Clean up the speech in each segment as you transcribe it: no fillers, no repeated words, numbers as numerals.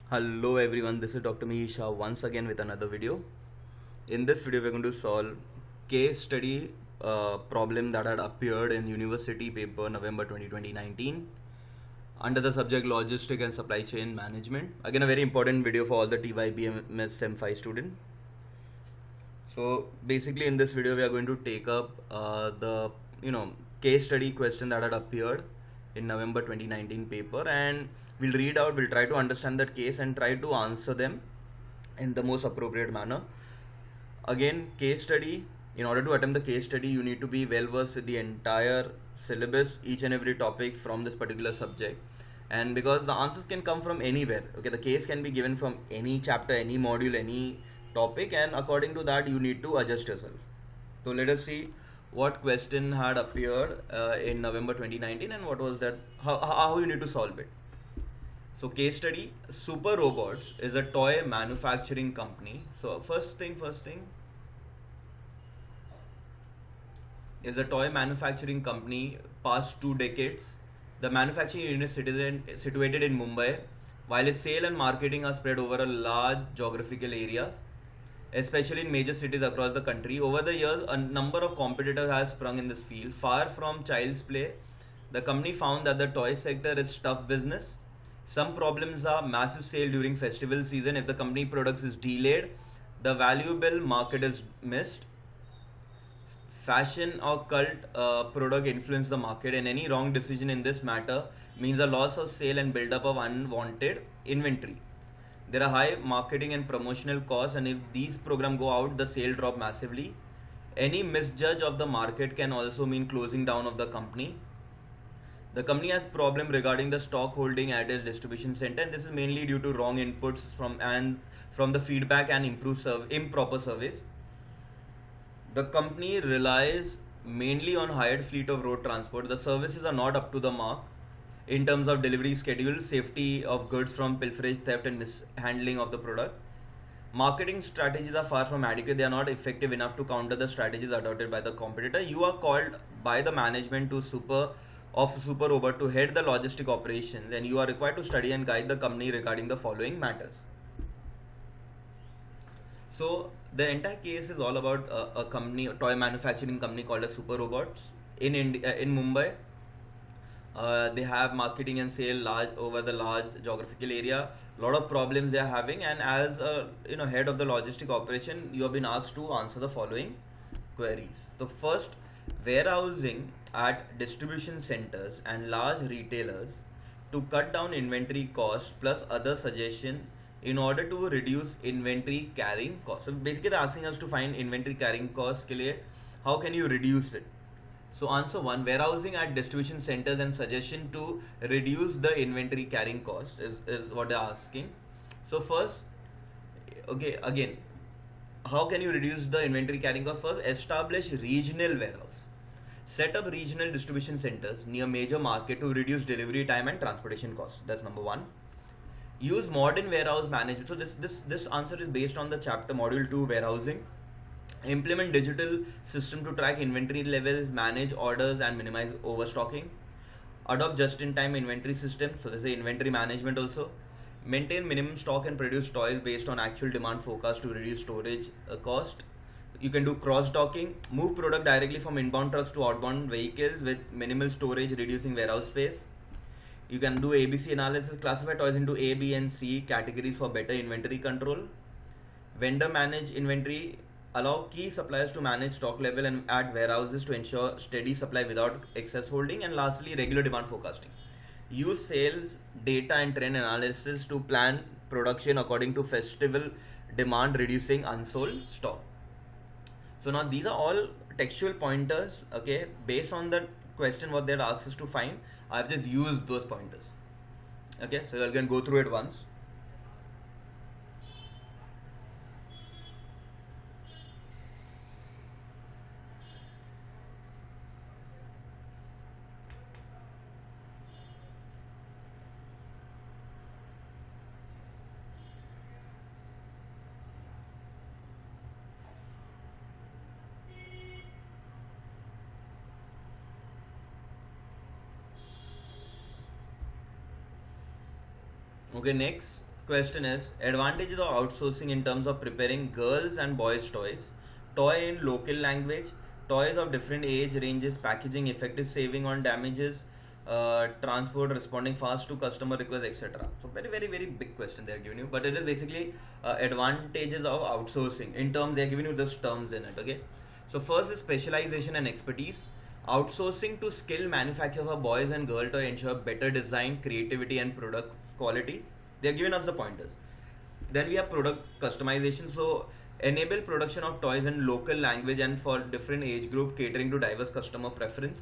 Hello everyone, this is Dr. Mihir Shah once again with another video. In this video, we're going to solve case study problem that had appeared in university paper November 2019 under the subject Logistic and Supply Chain Management. Again, a very important video for all the TYBMS SEM 5 student. So basically in this video, we are going to take up the case study question that had appeared in November 2019 paper, and we'll read out, we'll try to understand that case and try to answer them in the most appropriate manner. Again, case study, in order to attempt the case study, you need to be well versed with the entire syllabus, each and every topic from this particular subject. And because the answers can come from anywhere, okay, the case can be given from any chapter, any module, any topic, and according to that you need to adjust yourself. So let us see what question had appeared in November 2019 and what was that, how you need to solve it. So case study, Super Robots is a toy manufacturing company. So first thing is a toy manufacturing company past 2 decades. The manufacturing unit is situated in Mumbai, while its sale and marketing are spread over a large geographical areas, especially in major cities across the country. Over the years, a number of competitors have sprung in this field. Far from child's play, the company found that the toy sector is tough business. Some problems are massive sale during festival season. If the company products is delayed, the valuable market is missed. Fashion or cult product influence the market, and any wrong decision in this matter means a loss of sale and buildup of unwanted inventory. There are high marketing and promotional costs, and if these programs go out, the sale drop massively. Any misjudge of the market can also mean closing down of the company. The company has problem regarding the stock holding at its distribution center, and this is mainly due to wrong inputs from the feedback and improper service. The company relies mainly on hired fleet of road transport. The services are not up to the mark in terms of delivery schedule, safety of goods from pilferage, theft, and mishandling of the product. Marketing strategies are far from adequate. They are not effective enough to counter the strategies adopted by the competitor. You are called by the management to Super Robot to head the logistic operations, and you are required to study and guide the company regarding the following matters. So the entire case is all about a company, a toy manufacturing company called as Super Robots in India, in Mumbai. They have marketing and sale large over the large geographical area. A lot of problems they are having, and as a head of the logistic operation, you have been asked to answer the following queries. The first, warehousing at distribution centers and large retailers to cut down inventory costs plus other suggestion in order to reduce inventory carrying costs. So basically they're asking us to find inventory carrying costs के लिए how can you reduce it. So answer 1, warehousing at distribution centers and suggestion to reduce the inventory carrying cost is what they're asking. So first, okay, again, how can you reduce the inventory carrying cost? First, establish regional warehouse. Set up regional distribution centers near major market to reduce delivery time and transportation costs. That's number 1. Use modern warehouse management. So this answer is based on the chapter module 2 warehousing. Implement digital system to track inventory levels, manage orders, and minimize overstocking. Adopt just-in-time inventory system. So this is inventory management also. Maintain minimum stock and produce toys based on actual demand forecast to reduce storage cost. You can do cross-docking. Move product directly from inbound trucks to outbound vehicles with minimal storage, reducing warehouse space. You can do ABC analysis. Classify toys into A, B, and C categories for better inventory control. Vendor manage inventory. Allow key suppliers to manage stock level and at warehouses to ensure steady supply without excess holding. And lastly, regular demand forecasting. Use sales data and trend analysis to plan production according to festival demand, reducing unsold stock. So now these are all textual pointers, okay, based on the question what they'd asked us to find. I've just used those pointers. Okay, so you can go through it once. Okay, next, question is advantages of outsourcing in terms of preparing girls and boys toys, toy in local language, toys of different age ranges, packaging, effective saving on damages, transport, responding fast to customer requests, etc. So very big question they are giving you, but it is basically advantages of outsourcing. In terms, they are giving you those terms in it. Okay, so first is specialization and expertise. Outsourcing to skilled manufacturers for boys and girl toy ensure better design, creativity, and product quality. They are giving us the pointers. Then we have product customization. So enable production of toys in local language and for different age group, catering to diverse customer preference.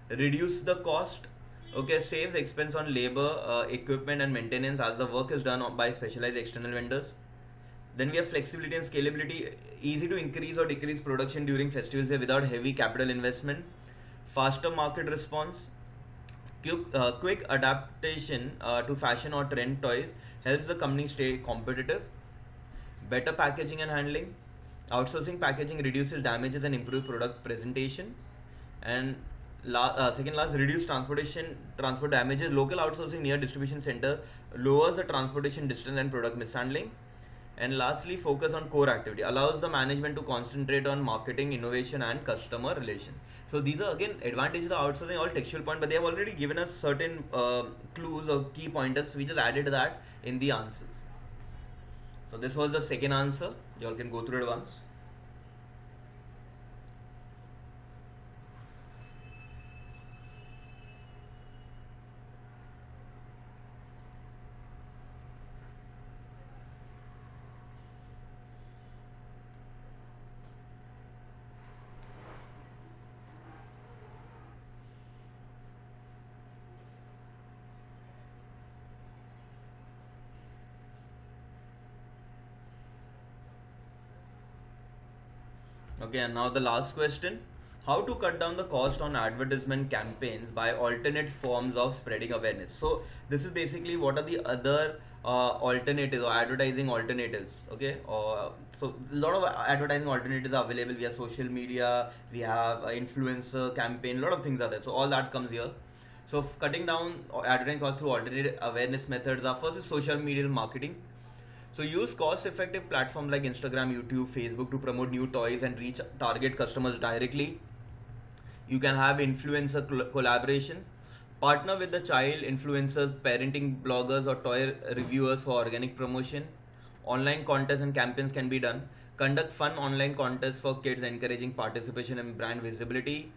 Reduce the cost. Okay, saves expense on labor, equipment, and maintenance as the work is done by specialized external vendors. Then we have flexibility and scalability. Easy to increase or decrease production during festivals without heavy capital investment. Faster market response. Quick adaptation to fashion or trend toys helps the company stay competitive. Better packaging and handling. Outsourcing packaging reduces damages and improves product presentation. And second last, reduce transport damages. Local outsourcing near distribution center lowers the transportation distance and product mishandling. And lastly, focus on core activity, allows the management to concentrate on marketing, innovation, and customer relation. So these are again advantages of outsourcing, all textual point, but they have already given us certain clues or key pointers. We just added that in the answers. So this was the second answer. You all can go through it once. Okay, and now the last question. How to cut down the cost on advertisement campaigns by alternate forms of spreading awareness. So this is basically what are the other alternatives or advertising alternatives. Okay, so a lot of advertising alternatives are available via social media. We have influencer campaign, a lot of things are there. So all that comes here. So cutting down advertising costs through alternate awareness methods are first is social media marketing. So use cost-effective platforms like Instagram, YouTube, Facebook to promote new toys and reach target customers directly. You can have influencer collaborations. Partner with the child influencers, parenting bloggers or toy reviewers for organic promotion. Online contests and campaigns can be done. Conduct fun online contests for kids, encouraging participation and brand visibility.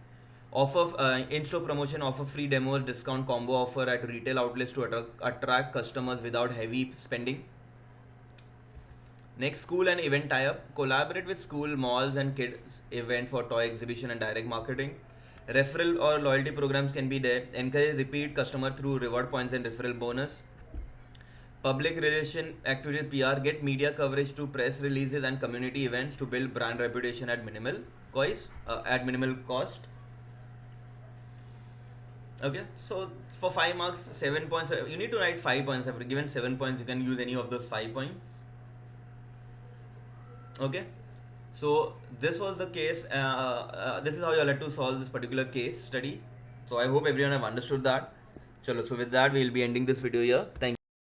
Offer in-store promotion, offer free demos, discount combo offer at retail outlets to attract customers without heavy spending. Next, school and event tie-up. Collaborate with school, malls and kids event for toy exhibition and direct marketing. Referral or loyalty programs can be there. Encourage repeat customer through reward points and referral bonus. Public relation activity PR. Get media coverage to press releases and community events to build brand reputation at minimal cost. Okay, so for 5 marks, 7 points. You need to write 5 points. After given 7 points, you can use any of those 5 points. Okay, so this was the case. This is how you have to solve this particular case study. So I hope everyone have understood that. Chalo, so with that, we'll be ending this video here. Thank you.